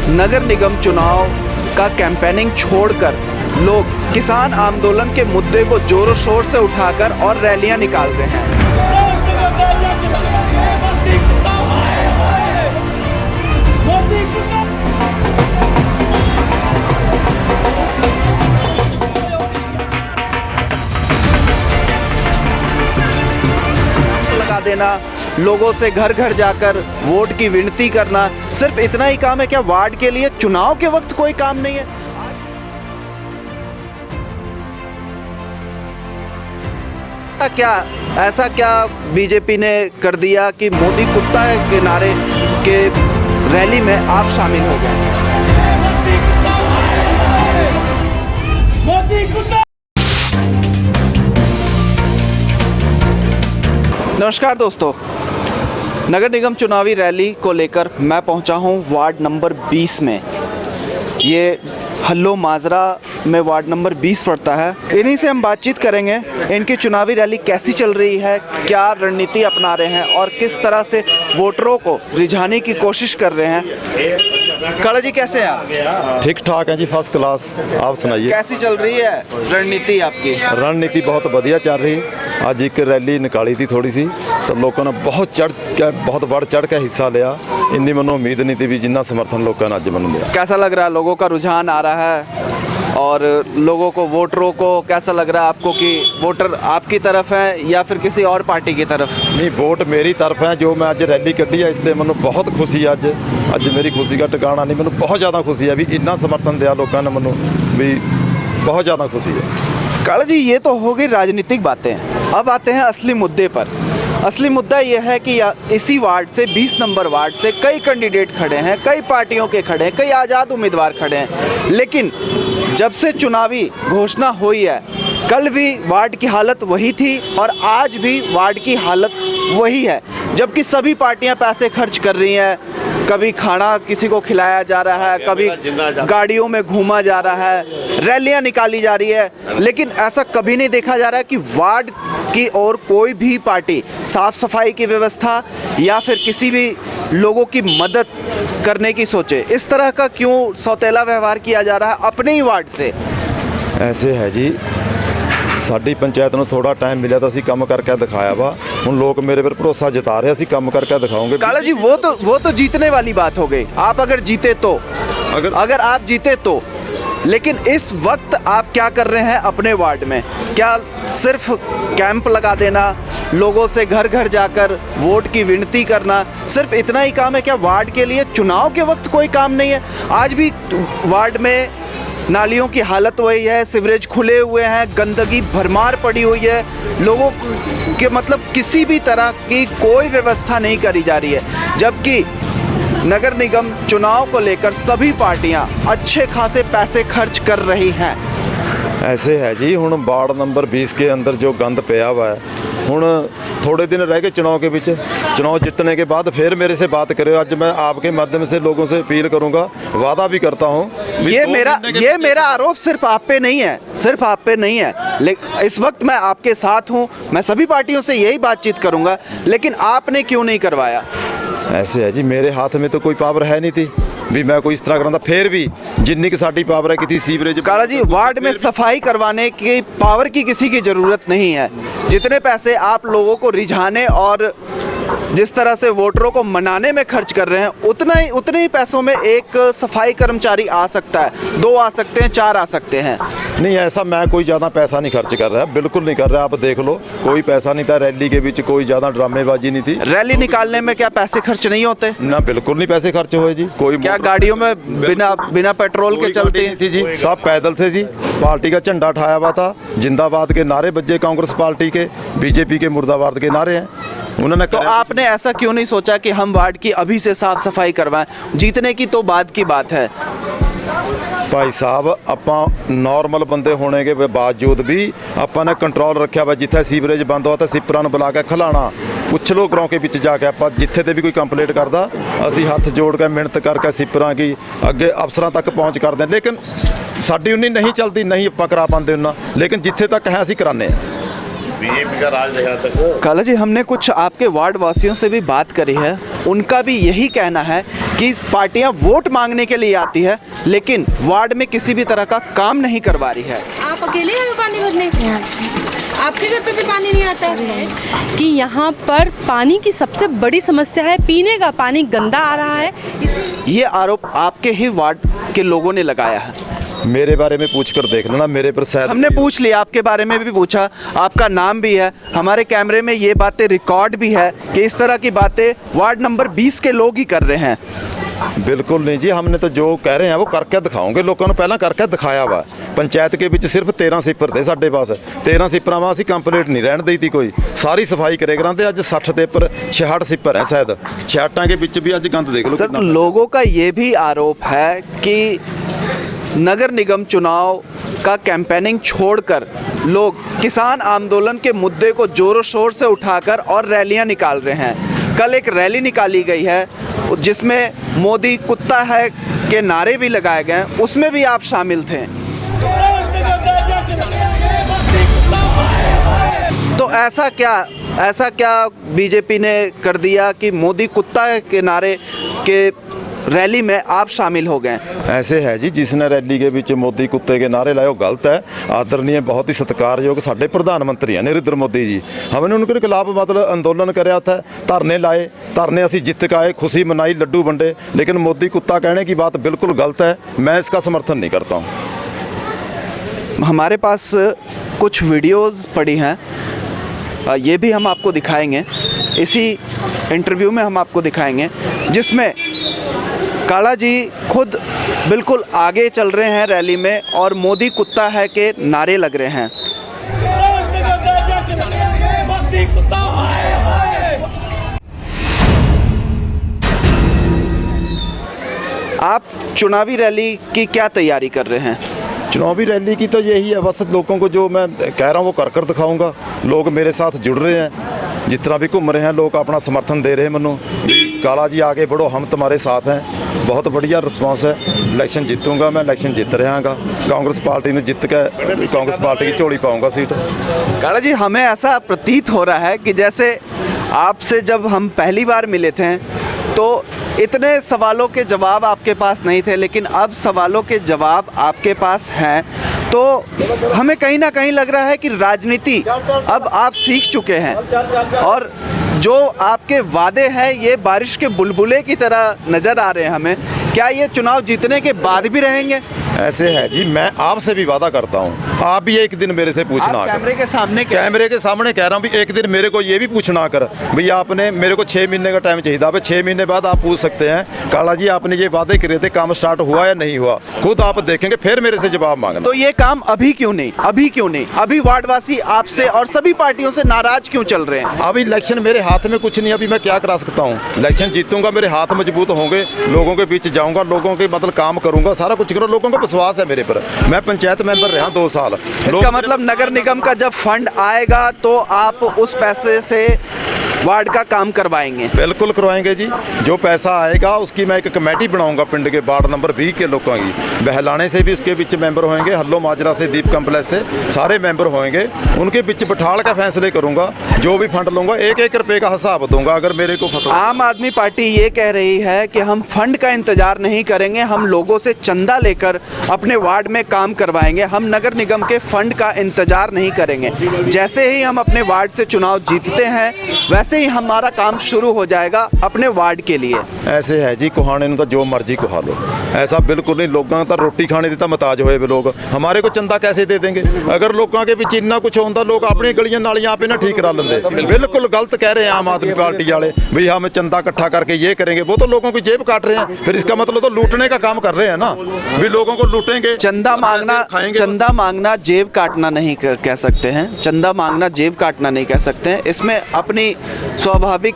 नगर निगम चुनाव का कैंपेनिंग छोड़कर लोग किसान आंदोलन के मुद्दे को जोरों शोर से उठाकर और रैलियां निकाल रहे हैं। लगा देना, लोगों से घर घर जाकर वोट की विनती करना, सिर्फ इतना ही काम है क्या? वार्ड के लिए चुनाव के वक्त कोई काम नहीं है? ऐसा क्या बीजेपी ने कर दिया कि मोदी कुत्ता के नारे के रैली में आप शामिल हो गए? नमस्कार दोस्तों, नगर निगम चुनावी रैली को लेकर मैं पहुंचा हूं वार्ड नंबर 20 में। ये हल्लो माजरा में वार्ड नंबर 20 पड़ता है। इन्हीं से हम बातचीत करेंगे, इनकी चुनावी रैली कैसी चल रही है, क्या रणनीति अपना रहे हैं और किस तरह से वोटरों को रिझाने की कोशिश कर रहे हैं। काला जी कैसे हैं आप? ठीक ठाक है जी, फर्स्ट क्लास। आप सुनाइए, कैसी चल रही है रणनीति आपकी? रणनीति बहुत बढ़िया चल रही। आज एक रैली निकाली थी थोड़ी सी, तो लोगों ने बहुत बढ़ चढ़ के हिस्सा लिया। इन्नी मनो उम्मीद नहीं थी भी जितना समर्थन लोगों ने आज मन लिया। कैसा लग रहा है, लोगों का रुझान आ रहा है और लोगों को, वोटरों को कैसा लग रहा है आपको कि वोटर आपकी तरफ है या फिर किसी और पार्टी की तरफ? नहीं, वोट मेरी तरफ है। जो मैं आज रैली कढ़ी है इससे मैं बहुत खुशी है। अज मेरी खुशी का ठिकाना नहीं, मैं बहुत ज़्यादा खुशी है भी इन्ना समर्थन दिया लोगों ने मैं भी, बहुत ज़्यादा खुशी है। काला जी, ये तो हो गई राजनीतिक बातें, अब आते हैं असली मुद्दे पर। असली मुद्दा यह है कि इसी वार्ड से 20 नंबर वार्ड से कई कैंडिडेट खड़े हैं, कई पार्टियों के खड़े हैं, कई आज़ाद उम्मीदवार खड़े हैं, लेकिन जब से चुनावी घोषणा हुई है, कल भी वार्ड की हालत वही थी और आज भी वार्ड की हालत वही है। जबकि सभी पार्टियां पैसे खर्च कर रही हैं, कभी खाना किसी को खिलाया जा रहा है, कभी गाड़ियों में घूमा जा रहा है, रैलियां निकाली जा रही है, लेकिन ऐसा कभी नहीं देखा जा रहा है कि वार्ड की और कोई भी पार्टी साफ सफाई की व्यवस्था या फिर किसी भी लोगों की मदद करने की सोचे। इस तरह का क्यों सौतेला व्यवहार किया जा रहा है अपने ही वार्ड से? ऐसे है जी, साडी पंचायत में थोड़ा टाइम मिला तो असी काम करके दिखाया वा। हुण लोग मेरे पर भरोसा जता रहे, असी काम करके दिखाओगे। काला जी, वो तो जीतने वाली बात हो गई। आप अगर जीते तो, अगर आप जीते तो, लेकिन इस वक्त आप क्या कर रहे हैं अपने वार्ड में? क्या सिर्फ कैंप लगा देना, लोगों से घर घर जाकर वोट की विनती करना, सिर्फ इतना ही काम है क्या? वार्ड के लिए चुनाव के वक्त कोई काम नहीं है? आज भी वार्ड में नालियों की हालत वही है, सीवरेज खुले हुए हैं, गंदगी भरमार पड़ी हुई है, लोगों के मतलब किसी भी तरह की कोई व्यवस्था नहीं करी जा रही है। जबकि नगर निगम चुनाव को लेकर सभी पार्टियां अच्छे खासे पैसे खर्च कर रही हैं। ऐसे है जी, हुण वार्ड नंबर 20 के अंदर जो गंद पिया हुआ है, हुण थोड़े दिन रह गए चुनाव के बीच। चुनाव जीतने के बाद फिर मेरे से बात करे। आज मैं आपके माध्यम से लोगों से अपील करूंगा, वादा भी करता हूं। ये मेरा आरोप सिर्फ आप पे नहीं है, सिर्फ आप पे नहीं है, लेकिन इस वक्त मैं आपके साथ हूं, मैं सभी पार्टियों से यही बातचीत करूंगा, लेकिन आपने क्यों नहीं करवाया? ऐसे है जी, मेरे हाथ में तो कोई पावर है नहीं थी भी मैं कोई इस तरह कराता। फिर भी जिन्नी की साडी पावर है किसी सीवरेज। काला जी, वार्ड में सफाई करवाने की पावर की किसी की ज़रूरत नहीं है। जितने पैसे आप लोगों को रिझाने और जिस तरह से वोटरों को मनाने में खर्च कर रहे हैं, उतने ही पैसों में एक सफाई कर्मचारी आ सकता है, 2 आ सकते हैं, 4 आ सकते हैं। नहीं, ऐसा मैं कोई ज़्यादा पैसा नहीं खर्च कर रहा, बिल्कुल नहीं कर रहा। आप देख लो, कोई पैसा नहीं था रैली के बीच, कोई ज़्यादा ड्रामेबाजी नहीं थी। रैली निकालने में क्या पैसे खर्च नहीं होते? ना, बिल्कुल नहीं पैसे खर्च हुए जी। कोई क्या गाड़ियों में बिना पेट्रोल के चलते थी जी? सब पैदल थे जी। पार्टी का झंडा उठाया हुआ था, जिंदाबाद के नारे बजे, कांग्रेस पार्टी के, बीजेपी के मुर्दाबाद के नारे हैं उन्होंने। तो आपने ऐसा क्यों नहीं सोचा कि हम वार्ड की अभी से साफ सफाई करवाएं? जीतने की तो बाद की बात है भाई साहब, ਆਪਾਂ नॉर्मल बंदे होने के बावजूद भी ਆਪਾਂ ने कंट्रोल रखा वा। जिथे सीवरेज बंद हो तो सिपरां नूं बुला के खिलाना। पुछ लो ग्रां के विच जाके, आप जिथे ते भी कोई कंप्लेंट करदा, असी हथ जोड़ के मिहनत करके सिपरां की अगे अफसरां तक पहुँच करते हैं। लेकिन साडी उन्नी नहीं चलती, नहीं आप करा पाते उन्ना, लेकिन जिथे तक है असी कराने। बीजेपी का राज रहेगा तक। काला जी, हमने कुछ आपके वार्ड वासियों से भी बात करी है, उनका भी यही कहना है कि पार्टियां वोट मांगने के लिए आती है लेकिन वार्ड में किसी भी तरह का काम नहीं करवा रही है। आप अकेले आए हो पानी भरने? आपके घर पे भी पानी नहीं आता है? कि यहाँ पर पानी की सबसे बड़ी समस्या है, पीने का पानी गंदा आ रहा है। ये आरोप आपके ही वार्ड के लोगों ने लगाया है। मेरे बारे में पूछ कर देख लेना, मेरे पर शायद हमने पूछ लिया, आपके बारे में भी पूछा, आपका नाम भी है, हमारे कैमरे में ये बातें रिकॉर्ड भी है कि इस तरह की बातें वार्ड नंबर 20 के लोग ही कर रहे हैं। बिल्कुल नहीं जी, हमने तो जो कह रहे हैं वो करके दिखाओगे। लोगों ने पहला करके दिखाया वा। पंचायत के ਵਿੱਚ सिर्फ 13 सिपर थे ਸਾਡੇ पास, 13 सिपरां वा ਅਸੀਂ कंप्लीट नहीं रहन दी थी कोई, सारी सफाई करे कराते। ਅੱਜ 60 ਦੇ पर 66 सिपर हैं शायद, 66 के ਵਿੱਚ भी ਅੱਜ गंद देख लो। सर, लोगों का ये भी आरोप है कि नगर निगम चुनाव का कैंपेनिंग छोड़कर लोग किसान आंदोलन के मुद्दे को जोरों शोर से उठाकर और रैलियां निकाल रहे हैं। कल एक रैली निकाली गई है जिसमें मोदी कुत्ता है के नारे भी लगाए गए, उसमें भी आप शामिल थे। तो ऐसा क्या बीजेपी ने कर दिया कि मोदी कुत्ता है के नारे के रैली में आप शामिल हो गए? ऐसे है जी, जिसने रैली के ਵਿੱਚ मोदी कुत्ते के नारे लाए वो गलत है। आदरणीय बहुत ही सत्कारयोग साढ़े प्रधानमंत्री हैं नरेंद्र मोदी जी, हमने उनके खिलाफ मतलब आंदोलन कराया था, धरने लाए, धरने असी जित के आए, खुशी मनाई, लड्डू बंटे, लेकिन मोदी कुत्ता कहने की बात बिल्कुल गलत है। मैं इसका समर्थन नहीं करता हूँ। हमारे पास कुछ वीडियोस पड़ी हैं, ये भी हम आपको दिखाएंगे, इसी इंटरव्यू में हम आपको दिखाएंगे, जिसमें काला जी खुद बिल्कुल आगे चल रहे हैं रैली में और मोदी कुत्ता है के नारे लग रहे हैं। आप चुनावी रैली की क्या तैयारी कर रहे हैं? चुनावी रैली की तो यही है, बस लोगों को जो मैं कह रहा हूँ वो कर दिखाऊंगा। लोग मेरे साथ जुड़ रहे हैं, जितना भी घूम रहे हैं लोग अपना समर्थन दे रहे हैं मनो, काला जी आगे बढ़ो, हम तुम्हारे साथ हैं। बहुत बढ़िया रिस्पांस है। इलेक्शन जीतूंगा मैं, इलेक्शन जीत रहा हाँ। कांग्रेस पार्टी ने जीत के कांग्रेस पार्टी की झोली पाऊंगा सीट। काला जी, हमें ऐसा प्रतीत हो रहा है कि जैसे आपसे जब हम पहली बार मिले थे तो इतने सवालों के जवाब आपके पास नहीं थे, लेकिन अब सवालों के जवाब आपके पास हैं, तो हमें कहीं ना कहीं लग रहा है कि राजनीति अब आप सीख चुके हैं और जो आपके वादे हैं ये बारिश के बुलबुले की तरह नज़र आ रहे हैं हमें। क्या ये चुनाव जीतने के बाद भी रहेंगे? ऐसे है जी, मैं आपसे भी वादा करता हूँ, आप भी एक दिन मेरे से पूछना आप कैमरे के सामने कह रहा हूँ भी एक दिन मेरे को ये भी पूछना कर भैया आपने मेरे को 6 महीने का टाइम चाहिए था। 6 महीने बाद आप पूछ सकते हैं काला जी आपने ये वादे करे थे, काम स्टार्ट हुआ या नहीं हुआ, खुद आप देखेंगे, फिर मेरे से जवाब मांगना। तो ये काम अभी क्यों नहीं? अभी वार्डवासी आपसे और सभी पार्टियों से नाराज क्यों चल रहे हैं? अभी इलेक्शन मेरे हाथ में कुछ नहीं, अभी मैं क्या करा सकता हूँ? इलेक्शन जीतूंगा, मेरे हाथ मजबूत होंगे, लोगों के बीच जाऊंगा, लोगों के मतलब काम करूंगा, सारा कुछ करूँ। लोगों का विश्वास है मेरे पर, मैं पंचायत मेंबर रहा 2 साल। इसका मतलब नगर निगम का जब फंड आएगा तो आप उस पैसे से वार्ड का काम करवाएंगे? बिल्कुल करवाएंगे जी, जो पैसा आएगा उसकी मैं एक कमेटी बनाऊंगा पिंड के वार्ड नंबर 20 के लोगों की। बहलाने से भी उसके बीच मेंबर होंगे, हल्लो माजरा से, दीप कम्प्लेक्स से सारे मेंबर होंगे, उनके बीच बिठाल का फैसले करूंगा। जो भी फंड लूंगा 1-1 रुपए का हिसाब दूंगा अगर मेरे को फतवा। आम आदमी पार्टी ये कह रही है कि हम फंड का इंतजार नहीं करेंगे, हम लोगों से चंदा लेकर अपने वार्ड में काम करवाएंगे, हम नगर निगम के फंड का इंतजार नहीं करेंगे। जैसे ही हम अपने वार्ड से चुनाव जीतते हैं वैसे ही हमारा काम शुरू हो जाएगा अपने वार्ड के लिए। ऐसे है जी, कुहाने तो जो मर्जी कुहा लो, ऐसा बिल्कुल नहीं। लोगों का रोटी खाने देता मताज होए वे लोग, हमारे को चंदा कैसे दे देंगे? अगर लोगों के बीच इतना कुछ होता, लोग अपनी गलियां नालियां पे ना ठीक करा लेंगे। बिल्कुल गलत कह रहे हैं आम आदमी पार्टी वाले, भैया हम चंदा इकट्ठा करके ये करेंगे, वो तो लोगों की जेब काट रहे हैं, फिर इसका मतलब तो लूटने का काम कर रहे हैं ना, भी लोगों को लूटेंगे। चंदा मांगना जेब काटना नहीं कह सकते हैं, चंदा मांगना जेब काटना नहीं कह सकते हैं। इसमें अपनी स्वाभाविक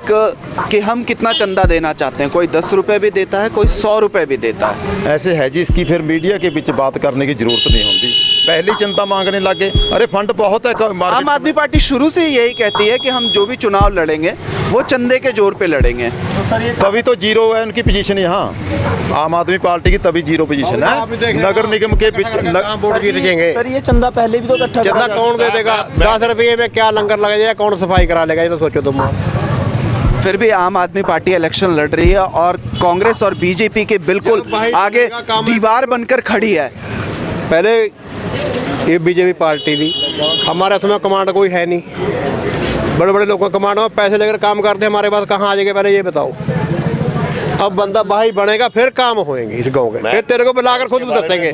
कि हम कितना चंदा देना चाहते हैं, कोई 10 रुपए भी देता है, कोई 100 रुपए भी देता है। ऐसे है जी, इसकी फिर मीडिया के बीच बात करने की जरूरत नहीं होती। पहली चिंता मांगने लगे। अरे फंड बहुत है आम मार्केट आदमी पार्टी शुरू से यही कहती है कि हम जो भी चुनाव लड़ेंगे वो चंदे के जोर पे लड़ेंगे। तभी तो जीरो है उनकी पोजीशन यहाँ, आम आदमी पार्टी की तभी जीरो पोजीशन है। नगर निगम के वोट जीत जाएंगे। सर ये चंदा पहले भी तो इकट्ठा चंदा कौन दे देगा? 10 रुपये में क्या लंगर लगा जाएगा, कौन सफाई करा लेगा? ये तो सोचो तुम। फिर भी आम आदमी पार्टी इलेक्शन लड़ रही है और कांग्रेस और बीजेपी के बिल्कुल आगे दीवार बनकर खड़ी है। पहले ये बीजेपी पार्टी थी, हमारे उसमें कमांड कोई है नहीं। बड़े बड़े लोगों का कमांड में पैसे लेकर काम करते, हमारे पास कहाँ आ जाएंगे पहले ये बताओ। अब बंदा भाई बनेगा फिर काम होएंगे इस गांव के, फिर तेरे को बुलाकर खुद दसेंगे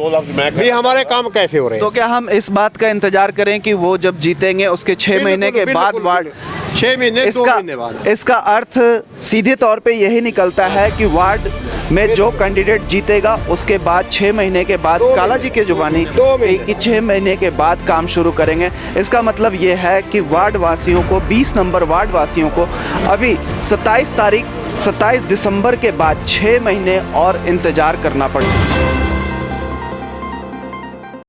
भी हमारे काम कैसे हो रहे हैं। तो क्या हम इस बात का इंतजार करें कि वो जब जीतेंगे उसके 6 महीने के बाद वार्ड 6 महीने 2 महीने बाद इसका अर्थ सीधे तौर पे यही निकलता है कि वार्ड में जो कैंडिडेट जीतेगा उसके बाद 6 महीने के बाद काला जी के जुबानी 2 महीने कि 6 महीने के बाद काम शुरू करेंगे। इसका मतलब ये है कि वार्ड वासियों को 20 नंबर वार्ड वासियों को अभी 27 दिसंबर के बाद 6 महीने और इंतजार करना पड़ेगा।